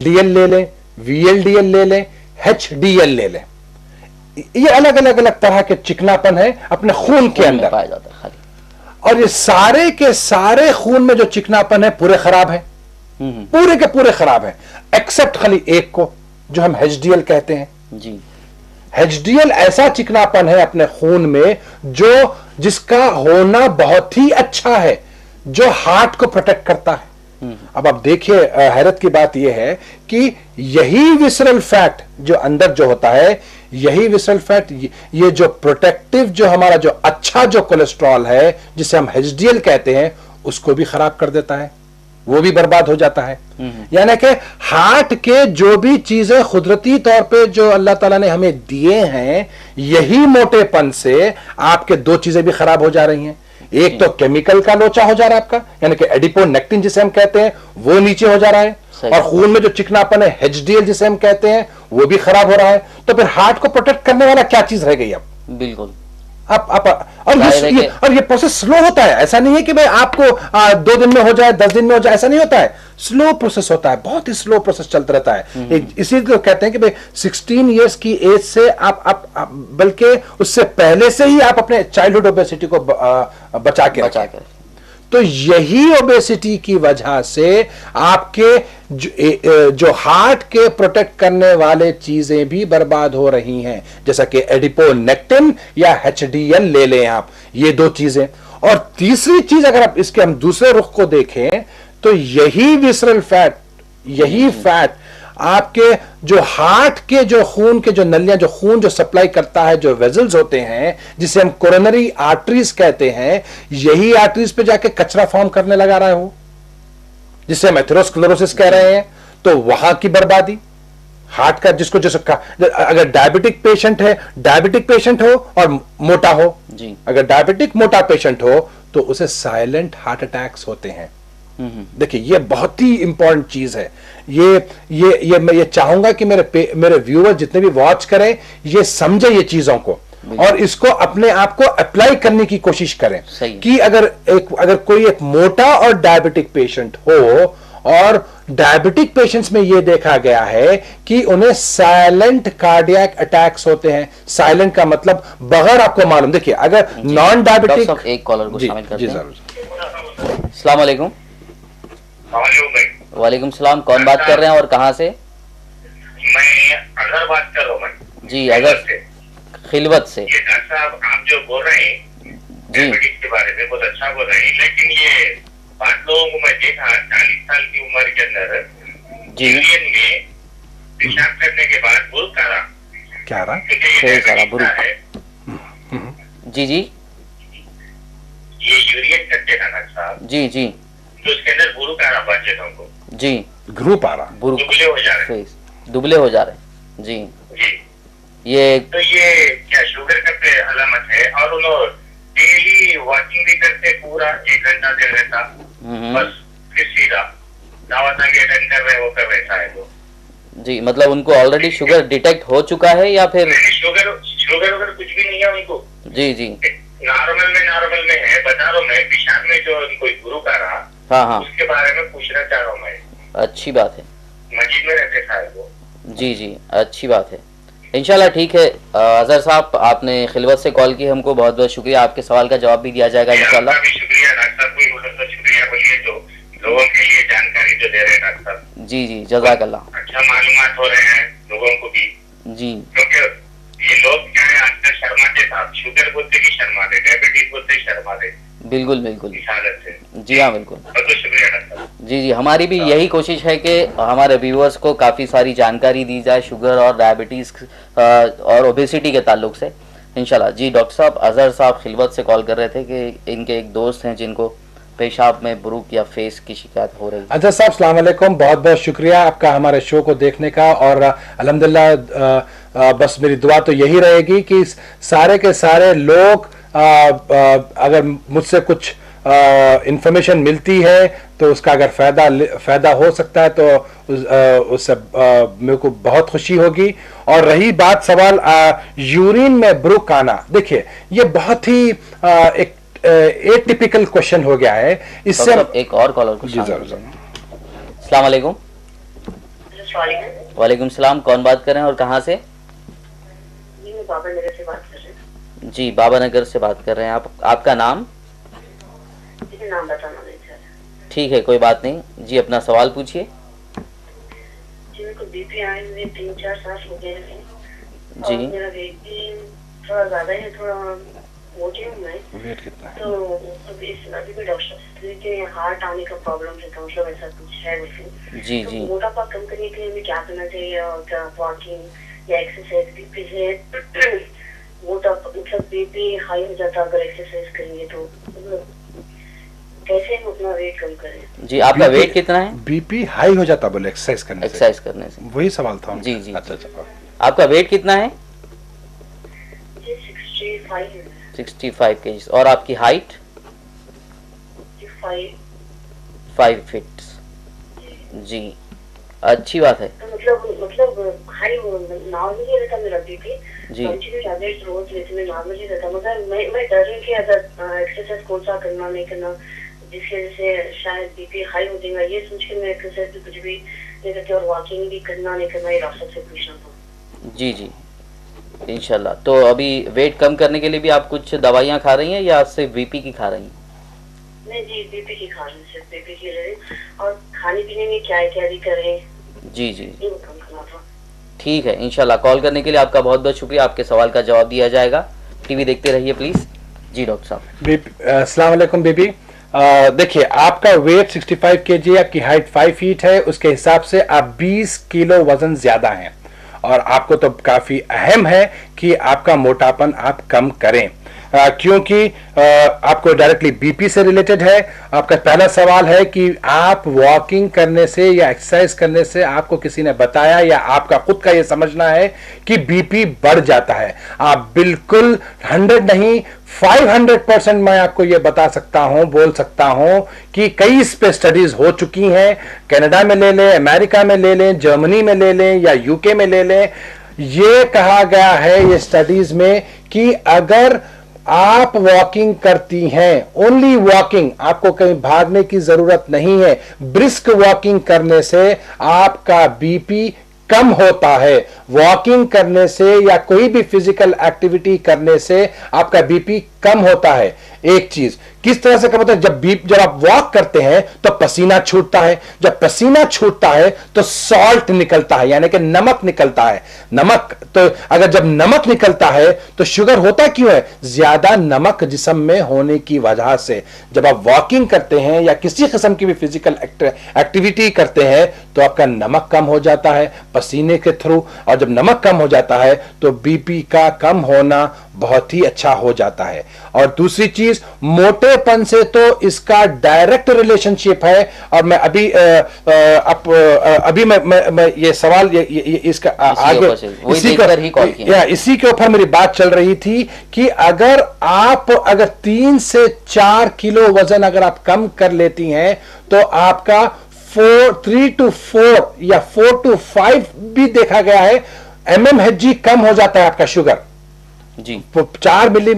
LDL ले लें, VLDL ले लें, एचडीएल ले लें, ये अलग अलग अलग तरह के चिकनापन है अपने खून के अंदर पाया जाता है खाली। और ये सारे के सारे खून में जो चिकनापन है पूरे खराब है, पूरे के पूरे खराब है, एक्सेप्ट खाली एक को जो हम एचडीएल कहते हैं जी। एचडीएल ऐसा चिकनापन है अपने खून में जो जिसका होना बहुत ही अच्छा है, जो हार्ट को प्रोटेक्ट करता है। अब आप देखिए, हैरत की बात यह है कि यही विसरल फैट जो अंदर जो होता है, यही विसरल फैट, ये जो प्रोटेक्टिव जो हमारा जो अच्छा जो कोलेस्ट्रॉल है जिसे हम एचडीएल कहते हैं, उसको भी खराब कर देता है, वो भी बर्बाद हो जाता है। यानी कि हार्ट के जो भी चीजें कुदरती तौर पे जो अल्लाह ताला ने हमें दिए हैं, यही मोटेपन से आपके दो चीजें भी खराब हो जा रही हैं। एक तो केमिकल का लोचा हो जा रहा है आपका, यानी कि एडिपोनेक्टिन जिसे हम कहते हैं वो नीचे हो जा रहा है, और खून में जो चिकनापन है एचडीएल जिसे हम कहते हैं वो भी खराब हो रहा है। तो फिर हार्ट को प्रोटेक्ट करने वाला क्या चीज रह गई अब? बिल्कुल। और ये प्रोसेस स्लो होता है, ऐसा नहीं है कि भाई आपको 2 दिन में हो जाए, 10 दिन में हो जाए, ऐसा नहीं होता है। स्लो प्रोसेस होता है, बहुत ही स्लो प्रोसेस चलता रहता है। इसी तो कहते हैं कि भाई 16 इयर्स की एज से आप बल्कि उससे पहले से ही आप अपने चाइल्डहुड ओबेसिटी को बचा के रखें। तो यही ओबेसिटी की वजह से आपके जो हार्ट के प्रोटेक्ट करने वाले चीजें भी बर्बाद हो रही हैं, जैसा कि एडिपोनेक्टिन या एचडीएल ले लें आप, ये दो चीजें। और तीसरी चीज अगर आप इसके हम दूसरे रुख को देखें तो यही विसरल फैट, यही फैट आपके जो हार्ट के जो खून के जो नलियां, जो खून जो सप्लाई करता है, जो वेजल्स होते हैं जिसे हम कोरोनरी आर्टरीज कहते हैं, यही आर्टरीज पे जाके कचरा फॉर्म करने लगा रहा है वो, जिसे हम एथेरोस्क्लेरोसिस कह रहे हैं। तो वहां की बर्बादी हार्ट का, जिसको अगर डायबिटिक पेशेंट है, डायबिटिक पेशेंट हो और मोटा हो जी, अगर डायबिटिक मोटा पेशेंट हो तो उसे साइलेंट हार्ट अटैक्स होते हैं। देखिए ये बहुत ही इंपॉर्टेंट चीज है। ये मैं ये चाहूंगा कि मेरे व्यूअर जितने भी वॉच करें ये समझे ये चीजों को और इसको अपने आप को अप्लाई करने की कोशिश करें कि अगर कोई एक मोटा और डायबिटिक पेशेंट हो, और डायबिटिक पेशेंट्स में यह देखा गया है कि उन्हें साइलेंट कार्डियक अटैक्स होते हैं। साइलेंट का मतलब बगैर आपको मालूम। देखिए अगर नॉन डायबिटिक, एक कॉलर को शामिल करते हैं। जरूर। अस्सलाम वालेकुम। वालेकुम सलाम। कौन बात कर रहे हैं और कहां से? मैं अगर बात कर रहा हूँ जी, अगर खिलवत से। ये डॉक्टर साहब आप जो बोल रहे हैं डायबिटीज के बारे में बहुत अच्छा बोल रहे हैं, लेकिन ये 5 लोगों को मैं देखा 40 साल की उम्र के अंदर यूरियन में पेशाब करने के बाद बुरुक आ रहा, क्या रहा? जी जी, ये यूरियन करते ना डॉक्टर साहब। जी जी, तो उसके अंदर बुरुक आ रहा बच्चों को। जी, ग्रुप आ रहा, बुरुक दुबले हो जा रहे, दुबले हो जा रहे। जी जी, ये तो ये क्या शुगर का अलामत है? और उन्होंने डेली वॉकिंग भी करते पूरा 1 घंटा 1.5 घंटा, बस फिर सीधा दावा अटेंड कर रहे, वो कर रहे शायद वो। जी, मतलब उनको ऑलरेडी शुगर डिटेक्ट हो चुका है या फिर शुगर वगैरह कुछ भी नहीं है उनको? जी जी, नॉर्मल में है, बता रहा हूँ मैं। पेशाब में जो उनको गुरु का रहा, हाँ हाँ, उसके बारे में पूछना चाह रहा हूँ मैं। अच्छी बात है। मस्जिद में रहते शायद वो। जी जी, अच्छी बात है। इंशाल्लाह ठीक है। अजहर साहब, आपने खिलवत से कॉल की, हमको बहुत बहुत शुक्रिया। आपके सवाल का जवाब भी दिया जाएगा इंशाल्लाह। शुक्रिया डॉक्टर साहब, कोई बोले तो शुक्रिया बोलिए, जो लोगों के लिए जानकारी जो दे रहे हैं डॉक्टर साहब। जी जी, जज़ाकल्लाह। अच्छा मालूमात हो रहे हैं लोगों को भी जी, क्योंकि ये लोग क्या है आजकल शर्माते साहब, शुगर बोलते ही शर्माते, डायबिटीज बोलते ही शर्माते। बिल्कुल बिल्कुल से। जी हाँ, बिल्कुल। बहुत शुक्रिया डॉक्टर। जी जी, हमारी भी यही कोशिश है कि हमारे व्यूअर्स को काफ़ी सारी जानकारी दी जाए शुगर और डायबिटीज़ और ओबेसिटी के ताल्लुक से इंशाल्लाह। जी, डॉक्टर साहब, अजहर साहब खिलवत से कॉल कर रहे थे कि इनके एक दोस्त हैं जिनको पेशाब में बुरुक या फेस की शिकायत हो रही है। अजहर साहब, अस्सलाम वालेकुम, बहुत बहुत शुक्रिया आपका हमारे शो को देखने का। और अल्हम्दुलिल्लाह बस मेरी दुआ तो यही रहेगी कि सारे के सारे लोग अगर मुझसे कुछ इंफॉर्मेशन मिलती है तो उसका अगर फायदा हो सकता है तो उससे मेरे को बहुत खुशी होगी। और रही बात सवाल यूरिन में बुरुक आना, देखिए ये बहुत ही एक एटिपिकल क्वेश्चन हो गया है। इससे एक और कॉलर को। अस्सलाम वालेकुम। वालेकुम सलाम, कौन बात कर रहे हैं और कहाँ से? जी मैं बाबा नगर से बात कर रही हूँ। जी बाबा नगर से बात कर रहे हैं आप, आपका नाम? जी नाम बताना नहीं चाह रहा। ठीक है कोई बात नहीं जी, अपना सवाल पूछिए। जी मेरे को बीपी आए हुए 3-4 साल हो गए हैं जी। और मेरा वेट भी थोड़ा ज्यादा है, थोड़ा मोटी हूँ मैं। वेट कितना है? तो अभी भी डॉक्टर से के हार्ट आने का प्रॉब्लम रहता है, मतलब ऐसा कुछ है वैसे। जी तो जी मोटापा कम करने के लिए हमें क्या करना चाहिए, और क्या वॉकिंग या एक्सरसाइज? बीपी से मोटापा मतलब बीपी हाई हो जाता है अगर एक्सरसाइज करेंगे तो, मतलब कैसे हम अपना वेट कम करें? जी। आपका वेट कितना है? बीपी हाई हो जाता बोले एक्सरसाइज करने से? एक्सरसाइज करने से। वही सवाल था उनका। जी जी। अच्छा अच्छा। आपका वेट कितना है? जी 65 है। 65 kg। और आपकी हाइट? 5 फीट। जी अच्छी बात है। तो मतलब हाई नॉर्मली रहता मेरा बीपी जी। टैबलेट रोज लेते में नॉर्मली रहता, मगर मैं डर रही कि अगर एक्सरसाइज कौन सा करना नहीं करना जिसकी वजह से शायद बीपी हाई हो जाएगा, ये सोच के मैं एक्सरसाइज भी कुछ भी नहीं करती और वॉकिंग भी करना नहीं करना, ये डॉक्टर से पूछना था। जी जी इंशाल्लाह। तो अभी वेट कम करने के लिए भी आप कुछ दवाइयाँ खा रही हैं या सिर्फ बीपी की खा रही हैं? नहीं जी बीपी की खा रही हूँ, सिर्फ बीपी की ले रही हूँ। और खाने पीने में क्या भी करें? जी जी ये कम करना था। ठीक है इंशाल्लाह। कॉल करने के लिए आपका बहुत बहुत शुक्रिया, आपके सवाल का जवाब दिया जाएगा। टीवी देखते रहिए प्लीज। जी डॉक्टर साहब। अस्सलाम वालेकुम बेबी। देखिए आपका वेट 65 kg, आपकी हाइट 5 फीट है, उसके हिसाब से आप 20 किलो वजन ज्यादा हैं और आपको तो काफी अहम है कि आपका मोटापन आप कम करें, क्योंकि आपको डायरेक्टली बीपी से रिलेटेड है। आपका पहला सवाल है कि आप वॉकिंग करने से या एक्सरसाइज करने से आपको किसी ने बताया या आपका खुद का ये समझना है कि बीपी बढ़ जाता है? आप बिल्कुल 100 नहीं 500% मैं आपको ये बता सकता हूं, बोल सकता हूं कि कई इस पे स्टडीज हो चुकी हैं। कनाडा में ले लें, अमेरिका में ले लें, जर्मनी में ले लें या यूके में ले लें, ये कहा गया है ये स्टडीज में कि अगर आप वॉकिंग करती हैं, ओनली वॉकिंग, आपको कहीं भागने की जरूरत नहीं है, ब्रिस्क वॉकिंग करने से आपका बीपी कम होता है। वॉकिंग करने से या कोई भी फिजिकल एक्टिविटी करने से आपका बीपी कम होता है। एक चीज किस तरह से कम होता है, जब आप वॉक करते हैं तो पसीना छूटता है, जब पसीना छूटता है तो सॉल्ट निकलता है, यानी कि नमक निकलता है। नमक तो अगर जब नमक निकलता है तो शुगर होता क्यों है? ज्यादा नमक जिस्म में होने की वजह से। जब आप वॉकिंग करते हैं या किसी किस्म की भी फिजिकल एक्टिविटी करते हैं तो आपका नमक कम हो जाता है पसीने के थ्रू, और जब नमक कम हो जाता है तो बीपी का कम होना बहुत ही अच्छा हो जाता है। और दूसरी चीज, मोटेपन से तो इसका डायरेक्ट रिलेशनशिप है। और मैं अभी मैं ये सवाल इसका आगे इसी के ऊपर मेरी बात चल रही थी कि अगर 3 से 4 किलो वजन अगर आप कम कर लेती हैं तो आपका 3 to 4 या 4 to 5 भी देखा गया है mmHg कम हो जाता है आपका शुगर जी। 4 मिली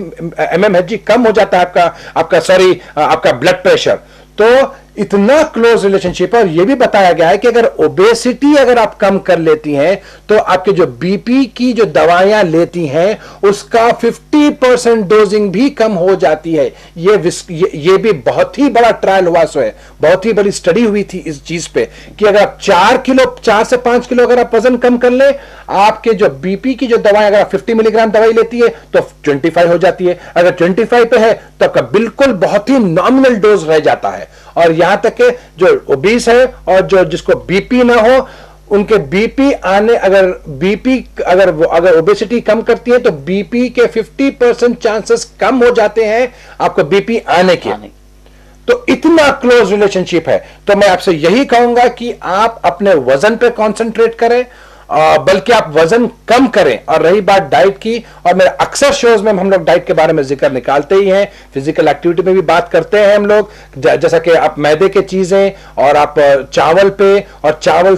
mmHg कम हो जाता है आपका ब्लड प्रेशर। तो इतना क्लोज रिलेशनशिप है। और यह भी बताया गया है कि अगर ओबेसिटी अगर आप कम कर लेती हैं तो आपके जो बीपी की जो दवाइयां लेती हैं उसका 50% डोजिंग भी कम हो जाती है। ये भी बहुत ही बड़ा ट्रायल हुआ है, बहुत ही बड़ी स्टडी हुई थी इस चीज पे कि अगर आप 4 से 5 किलो अगर आप वजन कम कर ले, आपके जो बीपी की जो दवाई अगर आप 50 मिलीग्राम दवाई लेती है तो 25 हो जाती है। अगर 25 पे है तो आपका बिल्कुल बहुत ही नॉमिनल डोज रह जाता है। और यहां तक के जो ओबीस है और जो जिसको बीपी ना हो, उनके बीपी आने अगर ओबेसिटी कम करती है तो बीपी के 50% चांसेस कम हो जाते हैं आपको बीपी आने के। तो इतना क्लोज रिलेशनशिप है। तो मैं आपसे यही कहूंगा कि आप अपने वजन पे कंसंट्रेट करें, बल्कि आप वजन कम करें। और रही बात डाइट की, और मेरे अक्सर शोज में हम लोग डाइट के बारे में जिक्र निकालते ही हैं, फिजिकल एक्टिविटी में भी बात करते हैं हम लोग, जैसा कि आप मैदे के चीजें और आप चावल पे और चावल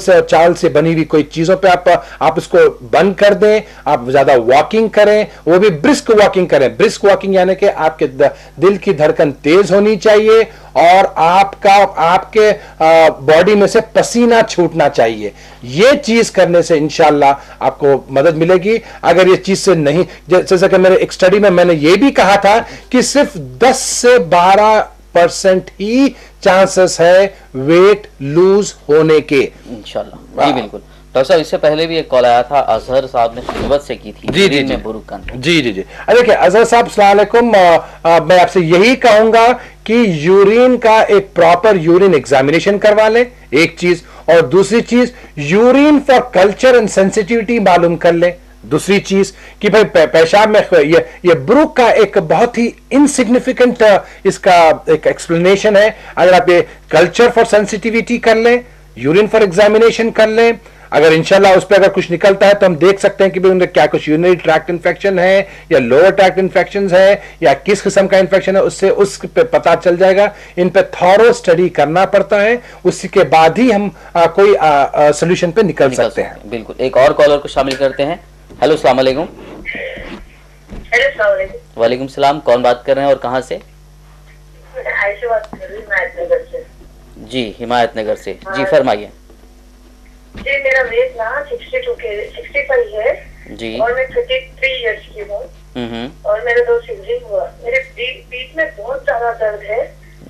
से बनी हुई कोई चीजों पे आप उसको बंद कर दें। आप ज्यादा वॉकिंग करें, वो भी ब्रिस्क वॉकिंग करें। ब्रिस्क वॉकिंग यानी कि आपके दिल की धड़कन तेज होनी चाहिए और आपके बॉडी में से पसीना छूटना चाहिए। ये चीज करने से इंशाल्लाह आपको मदद मिलेगी। अगर ये चीज से नहीं, जैसे कि मेरे एक स्टडी में मैंने ये भी कहा था कि सिर्फ 10 से 12% ही चांसेस है वेट लूज होने के। इंशाल्लाह जी बिल्कुल। डॉक्टर साहब, इससे पहले भी एक कॉल आया था, अजहर साहब ने खिलवत से की थी। जी जी जी बुरुकन। जी जी जी। देखिए अजहर साहब, अस्सलाम वालेकुम। मैं आपसे यही कहूंगा कि यूरिन का एक प्रॉपर यूरिन एग्जामिनेशन करवा लें, एक चीज, और दूसरी चीज urine for culture and sensitivity मालूम कर लें। दूसरी चीज कि भाई पेशाब में ये ब्रुक का एक बहुत ही इनसिग्निफिकेंट इसका एक एक्सप्लेनेशन है। अगर आप ये कल्चर फॉर सेंसिटिविटी कर लें, यूरिन फॉर एग्जामिनेशन कर लें, अगर इंशाल्लाह उस पर अगर कुछ निकलता है तो हम देख सकते हैं कि भाई उनका क्या कुछ यूरिनरी ट्रैक्ट इन्फेक्शन है या लोअर ट्रैक्ट इन्फेक्शन है या किस किस्म का इन्फेक्शन है, उससे उस पे पता चल जाएगा। इन पे थॉरो स्टडी करना पड़ता है, उसी के बाद ही हम कोई सोल्यूशन पे निकल सकते हैं। बिल्कुल। एक और कॉलर को शामिल करते हैं। हेलो, अस्सलाम वालेकुम। वालेकुम सलाम। कौन बात कर रहे हैं और कहाँ से? आयशा बात कर रही हूँ हिमायतनगर से। जी, हिमायतनगर से। जी फरमाइए। जी, मेरा वेट ना 65 है जी, और मैं 33 इयर्स की हूँ और मेरे 2 सिबलिंग हुआ। मेरे पीठ में बहुत ज्यादा दर्द है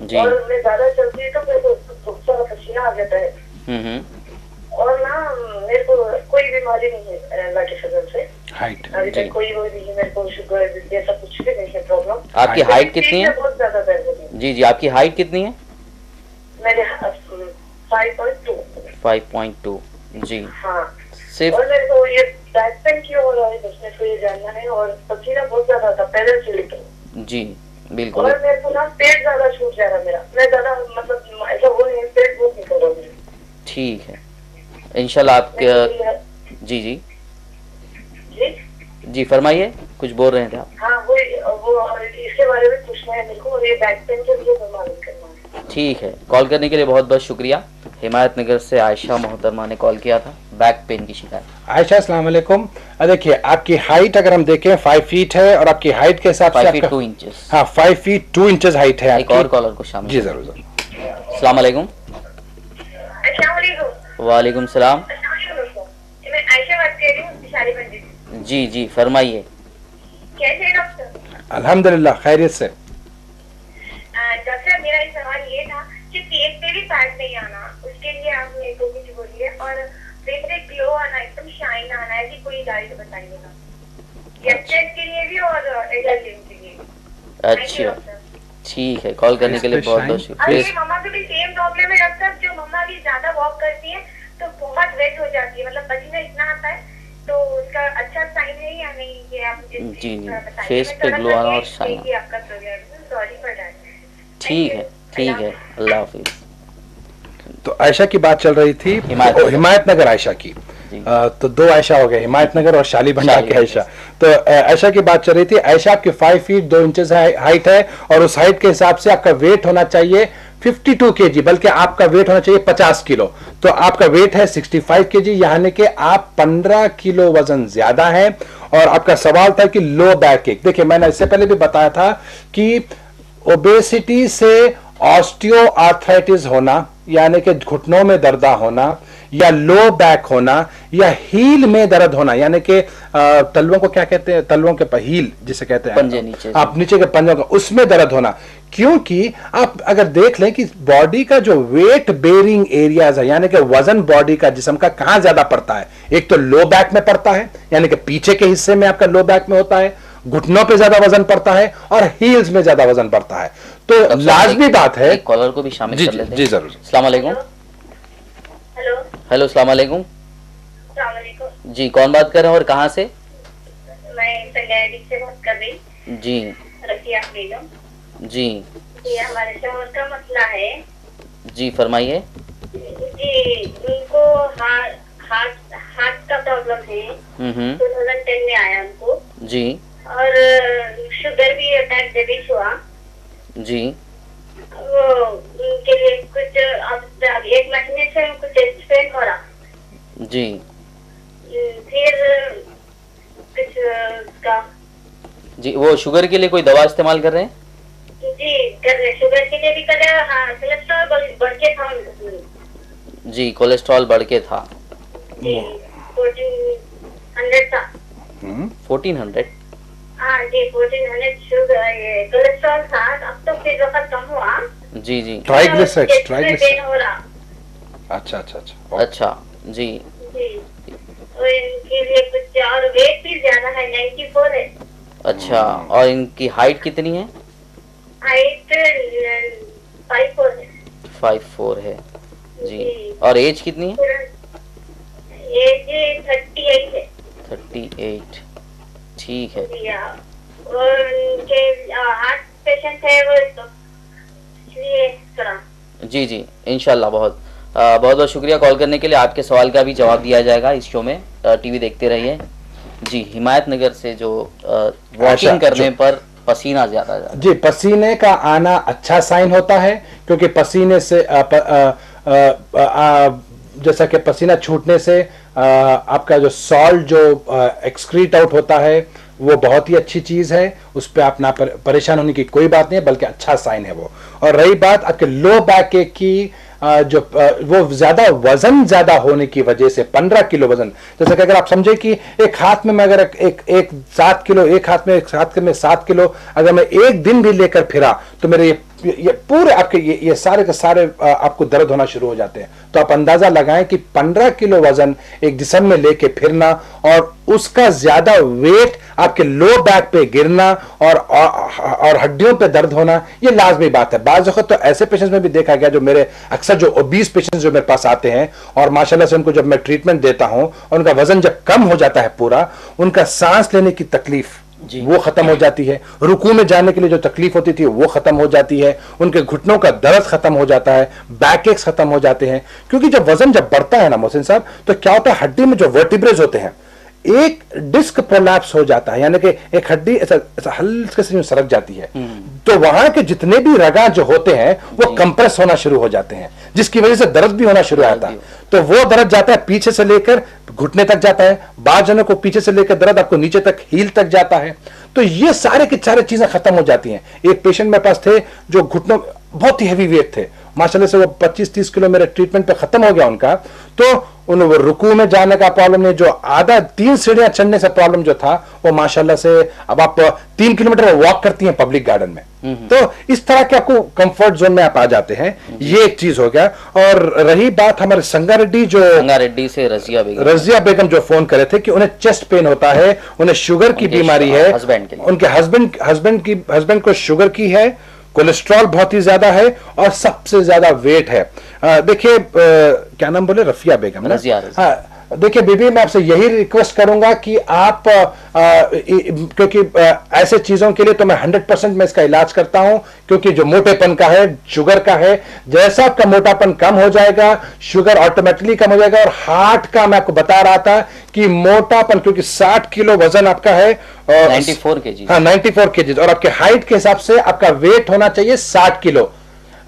जी। और मैं ज्यादा चलती है तो मेरे को बहुत सारा पसीना आ जाता है और ना मेरे को कोई बीमारी नहीं है अल्लाह के फजल से। हाइट अभी तक कोई वो नहीं है, मेरे को शुगर जैसा कुछ भी नहीं है प्रॉब्लम। आपकी हाइट कितनी है? बहुत ज्यादा दर्द है। जी जी, आपकी हाइट कितनी है? मेरे 5.2। 5.2। जी हाँ। सिर्फ और मेरे को ये बैक पेन क्यों हो रहा है बस मेरे को ये जानना है, और पसीना बहुत ज्यादा था पैदल चली तो। जी बिल्कुल। और मेरे को ना पेट ज्यादा छूट जा रहा है मेरा, मैं ज्यादा मतलब ऐसा वो नहीं, पेट बहुत निकल रहा है मेरा। ठीक है, इंशाल्लाह आपके। जी जी जी जी फरमाइए, कुछ बोल रहे थे आप? हाँ, वो इसके बारे में पूछना है मेरे को, और ये बैक पेन के लिए मालूम करना है। ठीक है, कॉल करने के लिए बहुत बहुत शुक्रिया। हिमायतनगर से आयशा मोहतरमा ने कॉल किया था, बैक पेन की शिकायत। आयशा, अस्सलाम वालेकुम। देखिए आपकी हाइट अगर हम देखें 5 फीट है और आपकी हाइट के हिसाब से 5 फीट 2 इंचेस। हाँ, 5 फीट 2 इंचेस हाइट है। एक और कॉलर को शामिल। जी जरूर जरूर। अस्सलाम वालेकुम। वालेकुम सलाम। मैं आयशा बात कर रही हूँ शादी मंदिर से। जी जी फरमाइए। कैसे हैं डॉक्टर? अल्हम्दुलिल्लाह खैरियत से। डॉक्टर, मेरा एक सवाल ये था कि फेस पे भी फैट नहीं आना, उसके लिए आप मेरे को कुछ बोलिए, और फेस पे ग्लो आना, एकदम शाइन आना है, कि कोई डाइट बताइएगा चेस्ट के लिए भी और एडल्ट के लिए। अच्छा ठीक है, कॉल करने के लिए बहुत बहुत शुक्रिया। अरे मम्मा को भी सेम प्रॉब्लम है डॉक्टर, जो मम्मा भी ज्यादा वॉक करती है तो बहुत वेट हो जाती है, मतलब पसीना इतना आता है, तो उसका अच्छा साइन है या नहीं, ये आप मुझे जी जी, बताइए। फेस पे ग्लो आना और शाइन। आपका सॉरी फॉर दैट। ठीक है ठीक है, अल्लाह हाफिज। तो आयशा की बात चल रही थी, हिमायतनगर आयशा की। तो 2 आयशा हो गए, हिमायतनगर और शालीबंडा की आयशा। तो आयशा की बात चल रही थी। आयशा आपकी 5 फीट 2 इंचेस हाइट है और उस हाइट के हिसाब से आपका वेट होना चाहिए 52 kg, बल्कि आपका वेट होना चाहिए 50 किलो। तो आपका वेट है 65 kg, यानी कि आप 15 किलो वजन ज्यादा है। और आपका सवाल था कि लो बैक एक, देखिए मैंने इससे पहले भी बताया था कि ओबेसिटी से ऑस्टियोआर्थराइटिस होना, यानी कि घुटनों में दर्द होना, या लो बैक होना, या हील में दर्द होना, यानी कि तलवों को क्या कहते हैं, तलवों के हील जिसे कहते हैं, पंजे नीचे, आप नीचे के पंजों का, उसमें दर्द होना। क्योंकि आप अगर देख लें कि बॉडी का जो वेट बेरिंग एरियाज है, यानी कि वजन बॉडी का जिस्म का कहां ज्यादा पड़ता है, एक तो लो बैक में पड़ता है, यानी कि पीछे के हिस्से में आपका लो बैक में होता है, घुटनों पे ज्यादा वजन पड़ता है, और हील्स में ज्यादा वजन पड़ता है। तो लाजमी बात है। कॉलर को भी शामिल कर लेते हैं। जी जरूर। अस्सलाम वालेकुम। हेलो हेलो, अस्सलाम वालेकुम। अस्सलाम वालेकुम। जी, कौन बात कर रहे हैं और कहाँ से? मैं संगारेडी से बात कर रही। जी रफिया बेगम। जी ये हमारे शोहर का मसला है। जी फरमाइए। जी, उनको हार्ट का प्रॉब्लम है। 2010 में आया उनको। जी। और शुगर भी अटैक जब हुआ। जी। वो उनके लिए कुछ अब 1 महीने से उनको चेस्ट पेन हो रहा। जी। फिर कुछ का। जी, वो शुगर के लिए कोई दवा इस्तेमाल कर रहे हैं? जी, कर रहे, शुगर के लिए भी कर रहे, हाँ कोलेस्ट्रॉल बढ़ के था जी, कोलेस्ट्रॉल बढ़ के था जी, 1400 था। 1400? हाँ जी, 1400 शुगर, ये कोलेस्ट्रॉल था। अब तो फिर वक्त कम हुआ। जी जी। ट्राइग्लिसराइड्स, पेन हो रहा। अच्छा अच्छा अच्छा अच्छा जी जी, और इनके लिए कुछ, और वेट भी ज्यादा है, 94 है। अच्छा, और इनकी हाइट कितनी है? हाइट 5'4" है। 5'4" है जी। और एज कितनी है? एज 38 है। 38, ठीक है। जी हाँ। और उनके हार्ट पेशेंट है वो, तो इसलिए थोड़ा। जी जी, इंशाल्लाह। बहुत बहुत शुक्रिया कॉल करने के लिए। आपके सवाल का भी जवाब दिया जाएगा इस शो में। टीवी देखते रहिए जी। हिमायत नगर से जो वॉकिंग करने पर पसीना ज्यादा जी, पसीने का आना अच्छा साइन होता है, क्योंकि पसीने से जैसा कि पसीना छूटने से आपका जो सॉल्ट जो एक्सक्रीट आउट होता है वो बहुत ही अच्छी चीज है। उस पर आप ना परेशान होने की कोई बात नहीं है, बल्कि अच्छा साइन है वो। और रही बात आपके लो बैक एक की, जो वो ज्यादा वजन ज्यादा होने की वजह से 15 किलो वजन, जैसे कि अगर आप समझे कि एक हाथ में मैं अगर एक 7 किलो, एक हाथ में 7 किलो अगर मैं एक दिन भी लेकर फिरा तो मेरे ये पूरे आपके ये सारे के सारे आपको दर्द होना शुरू हो जाते हैं। तो आप अंदाजा लगाएं कि 15 किलो वजन एक जिस्म में लेके फिरना और उसका ज्यादा वेट आपके लो बैक पे गिरना और हड्डियों पे दर्द होना, ये लाजमी बात है। बाज़ वक़्त तो ऐसे पेशेंट्स में भी देखा गया, जो मेरे अक्सर जो ओबीस पेशेंट्स जो मेरे पास आते हैं और माशाल्लाह से उनको जब मैं ट्रीटमेंट देता हूं और उनका वजन जब कम हो जाता है पूरा, उनका सांस लेने की तकलीफ वो खत्म हो जाती है, रुकू में जाने के लिए जो तकलीफ होती थी वो खत्म हो जाती है, उनके घुटनों का दर्द खत्म हो जाता है, बैक एक्स खत्म हो जाते हैं। क्योंकि जब वजन जब बढ़ता है ना मोहसिन साहब, तो क्या होता है, हड्डी में जो वर्टिब्रेज होते हैं एक डिस्क प्रोलैप्स हो जाता है, यानी कि एक हड्डी ऐसा हल्के से सरक जाती है, तो वहां के जितने भी रगा जो होते हैं वो कंप्रेस होना शुरू हो जाते हैं, जिसकी वजह से दर्द भी होना शुरू होता है। तो वो दर्द जाता है पीछे से लेकर घुटने तक जाता है, बाज़ जनों को पीछे से लेकर दर्द आपको नीचे तक हील तक जाता है। तो ये सारे की सारी चीजें खत्म हो जाती हैं। एक पेशेंट मेरे पास थे जो घुटनों बहुत ही हैवी वेट थे, माशाल्लाह से वो 25-30 किलो मेरे ट्रीटमेंट पे खत्म हो गया उनका। तो उन्हें वो रुकू में जाने का प्रॉब्लम नहीं, जो आधा 3 सीढ़ियां चढ़ने से प्रॉब्लम जो था वो माशाल्लाह से अब आप 3 किलोमीटर वॉक करती हैं पब्लिक गार्डन में। तो इस तरह के आपको कंफर्ट जोन में आप आ जाते हैं, ये एक चीज हो गया। और रही बात हमारे संगारेड्डी से रजिया बेगम जो फोन करे थे कि उन्हें चेस्ट पेन होता है, उन्हें शुगर की बीमारी है, उनके हस्बैंड को शुगर की है, कोलेस्ट्रॉल बहुत ही ज्यादा है और सबसे ज्यादा वेट है। देखिए क्या नाम बोले, रफिया बेगम ना? हाँ, देखिए बीबी, मैं आपसे यही रिक्वेस्ट करूंगा कि आप क्योंकि ऐसे चीजों के लिए तो मैं 100% मैं इसका इलाज करता हूं, क्योंकि जो मोटेपन का है, शुगर का है, जैसा आपका मोटापन कम हो जाएगा शुगर ऑटोमेटिकली कम हो जाएगा। और हार्ट का मैं आपको बता रहा था कि मोटापन, क्योंकि 60 किलो वजन आपका है और 94 केजी, हाँ 94 केजी, और आपके हाइट के हिसाब से आपका वेट होना चाहिए 60 किलो।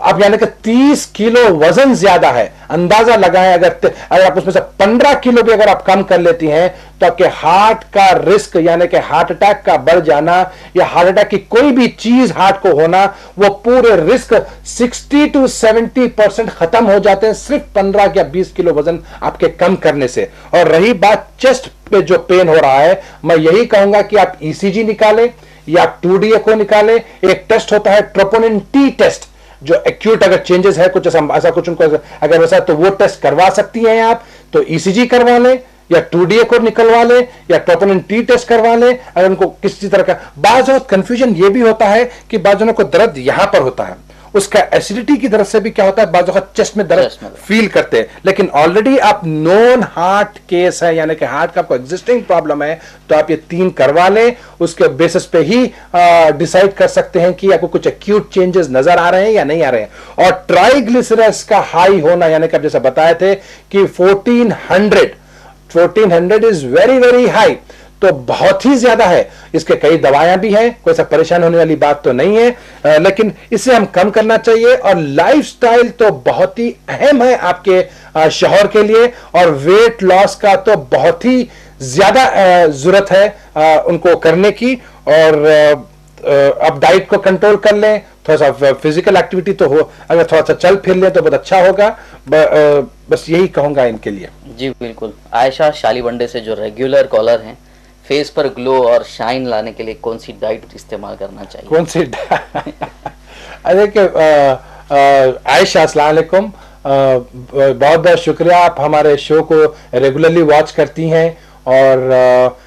अब यानी कि 30 किलो वजन ज्यादा है। अंदाजा लगाएं, अगर आप उसमें से 15 किलो भी अगर आप कम कर लेती हैं तो आपके हार्ट का रिस्क, यानी कि हार्ट अटैक का बढ़ जाना या हार्ट अटैक की कोई भी चीज हार्ट को होना, वो पूरे रिस्क 60 to 70% खत्म हो जाते हैं सिर्फ 15 या 20 किलो वजन आपके कम करने से। और रही बात चेस्ट पे जो पेन हो रहा है, मैं यही कहूंगा कि आप ईसीजी निकालें या 2D एको निकालें। एक टेस्ट होता है ट्रोपोनिन T टेस्ट, जो एक्यूट अगर चेंजेस है कुछ ऐसा कुछ उनको अगर वैसा, तो वो टेस्ट करवा सकती हैं आप। तो ईसीजी करवा लें या 2D एको निकलवा लें या ट्रोपोनिन T टेस्ट करवा लें अगर उनको किसी तरह का। बाज़ कंफ्यूजन ये भी होता है कि बाज़ को दर्द यहां पर होता है, उसका एसिडिटी की तरफ से भी क्या होता है, बाज़ चेस्ट में दर्द फील करते हैं, लेकिन ऑलरेडी आप नॉन हार्ट केस है, यानी कि हार्ट का आपको एग्जिस्टिंग प्रॉब्लम है, तो आप ये 3 करवा लें। उसके बेसिस पे ही डिसाइड कर सकते हैं कि आपको कुछ एक्यूट चेंजेस नजर आ रहे हैं या नहीं आ रहे हैं। और ट्राइग्लिसराइड्स का हाई होना, यानी कि आप जैसा बताए थे कि 1400 इज वेरी वेरी हाई, तो बहुत ही ज्यादा है। इसके कई दवाएं भी हैं, कोई सा परेशान होने वाली बात तो नहीं है, लेकिन इसे हम कम करना चाहिए। और लाइफस्टाइल तो बहुत ही अहम है आपके शौहर के लिए, और वेट लॉस का तो बहुत ही ज्यादा जरूरत है उनको करने की। और अब डाइट को कंट्रोल कर लें, थोड़ा सा फिजिकल एक्टिविटी तो हो, अगर थोड़ा सा चल फिर लें तो बहुत अच्छा होगा। बस यही कहूंगा इनके लिए। जी बिल्कुल। आयशा शालीबंडे से जो रेगुलर कॉलर हैं, फेस पर ग्लो और शाइन लाने के लिए कौन सी डाइट इस्तेमाल करना चाहिए? कौन सी देखिए आयशा, अस्सलाम वालेकुम, बहुत बहुत शुक्रिया, आप हमारे शो को रेगुलरली वॉच करती हैं और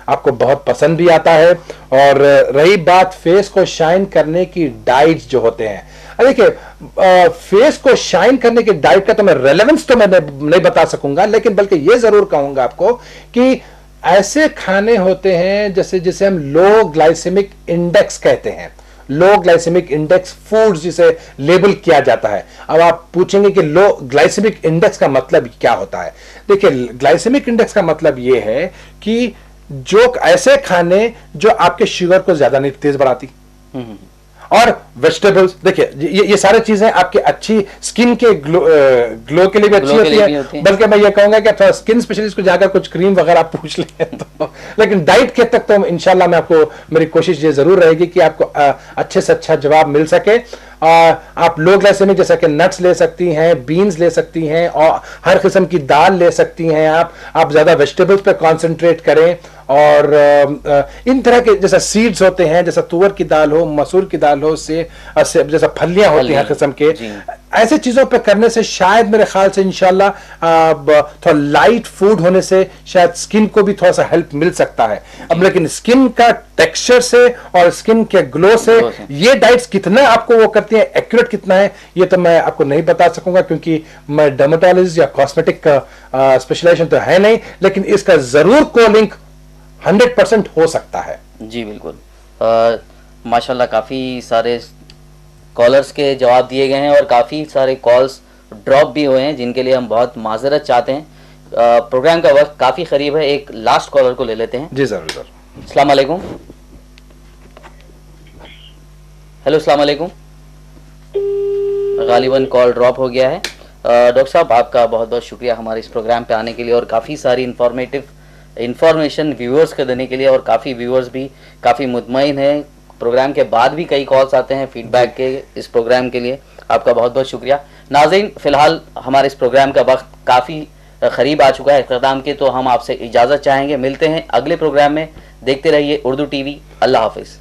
आपको बहुत पसंद भी आता है। और रही बात फेस को शाइन करने की डाइट जो होते हैं, देखिए फेस को शाइन करने की डाइट का तो मैं रेलेवेंस तो मैं नहीं बता सकूंगा, लेकिन बल्कि ये जरूर कहूंगा आपको कि ऐसे खाने होते हैं जैसे जिसे हम लो ग्लाइसेमिक इंडेक्स कहते हैं, लो ग्लाइसेमिक इंडेक्स फूड्स जिसे लेबल किया जाता है। अब आप पूछेंगे कि लो ग्लाइसेमिक इंडेक्स का मतलब क्या होता है? देखिए ग्लाइसेमिक इंडेक्स का मतलब यह है कि जो ऐसे खाने जो आपके शुगर को ज्यादा नहीं तेज बढ़ाती, और वेजिटेबल्स, देखिए ये सारी चीजें आपकी अच्छी स्किन के ग्लो के लिए भी अच्छी होती है। बल्कि मैं ये कहूंगा कि थोड़ा स्किन स्पेशलिस्ट को जाकर कुछ क्रीम वगैरह आप पूछ लें तो, लेकिन डाइट के तक तो इंशाल्लाह मैं आपको, मेरी कोशिश ये जरूर रहेगी कि आपको अच्छे से अच्छा जवाब मिल सके। आप लो ग्लाइसेमिक जैसा कि नट्स ले सकती हैं, बीन्स ले सकती हैं, और हर किस्म की दाल ले सकती हैं। आप ज्यादा वेजिटेबल्स पे कंसंट्रेट करें, और इन तरह के जैसा सीड्स होते हैं, जैसा तुअर की दाल हो, मसूर की दाल हो, से जैसा फलियां होती हैं हर किस्म के, ऐसे चीजों पे करने से शायद मेरे ख्याल से इंशाल्लाह थोड़ा लाइट फूड होने से शायद स्किन को भी थोड़ा सा हेल्प मिल सकता है। अब लेकिन स्किन का टेक्सचर से और स्किन के ग्लो से ये डाइट्स कितना आपको वो करती हैं, एक्यूरेट कितना है, ये तो मैं आपको नहीं बता सकूंगा, क्योंकि मैं डर्मेटोलॉजिस्ट या कॉस्मेटिक का स्पेशलाइजेशन तो है नहीं, लेकिन इसका जरूर को लिंक 100% हो सकता है। जी बिल्कुल। माशाल्लाह काफ़ी सारे कॉलर्स के जवाब दिए गए हैं और काफ़ी सारे कॉल्स ड्रॉप भी हुए हैं, जिनके लिए हम बहुत माजरत चाहते हैं। प्रोग्राम का वक्त काफ़ी करीब है, एक लास्ट कॉलर को ले लेते हैं। जी जरूर सर। अस्सलाम वालेकुम। हेलो अस्सलाम वालेकुम। गालिबन कॉल ड्रॉप हो गया है। डॉक्टर साहब आपका बहुत बहुत शुक्रिया हमारे इस प्रोग्राम पे आने के लिए और काफ़ी सारी इंफॉर्मेशन व्यूअर्स को देने के लिए, और काफ़ी व्यूअर्स भी काफ़ी मुतमईन है। प्रोग्राम के बाद भी कई कॉल्स आते हैं फीडबैक के इस प्रोग्राम के लिए, आपका बहुत बहुत शुक्रिया। नाज़रीन, फ़िलहाल हमारे इस प्रोग्राम का वक्त काफ़ी करीब आ चुका है इख्तिताम के, तो हम आपसे इजाज़त चाहेंगे। मिलते हैं अगले प्रोग्राम में, देखते रहिए उर्दू टीवी। अल्लाह हाफिज़।